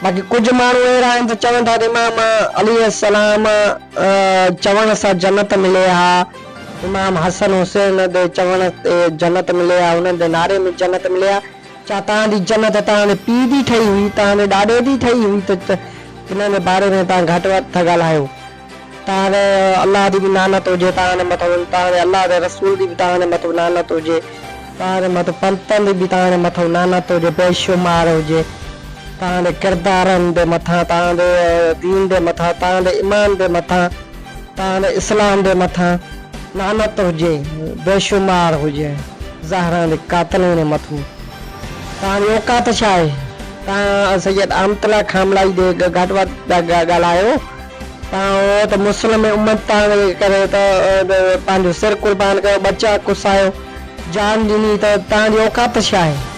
बाक़ी कुछ माण्हू अहिड़ा आहिनि त चवनि था त इमाम अली सलाम चवण सां जन्नत मिले हा, इमाम हसन हुसैन जे चवण ते जन्नत मिले हा, उन्हनि जे नारे में जन्नत मिले हा। छा तव्हांजी जन्नत तव्हांजे पीउ जी ठही हुई, तव्हांजे ॾाॾे जी ठही हुई, त हिन जे बारे में तव्हां घटि वधि था ॻाल्हायो। तव्हांजे अलाह जी बि लानत हुजे तव्हांजे मथां, तव्हांजे अलाह जे रसूल जी बि तव्हांजे मथां लानत हुजे, तव्हांजे मथां पंथनि जी बि तव्हांजे मथां लानत हुजे, बेशुमार हुजे। तव्हांजे किरदारनि जे मथां, तव्हांजे दीन जे मथां, तव्हांजे ईमान जे मथां, तव्हांजे इस्लाम जे मथां लानत हुजे, बेशुमार हुजे। ज़हरा जे कातिलनि जे मथां तव्हांजी औकात छा आहे? तव्हां सैयद अहमदुल्ला खामलाई जे घटि वधि ॻाल्हायो। तव्हां त मुस्लिम उम्मत तव्हांजे करे त पंहिंजो सिर कुर्बान कयो, बचा कुसायो, जान ॾिनी, त तव्हांजी औकात छा आहे?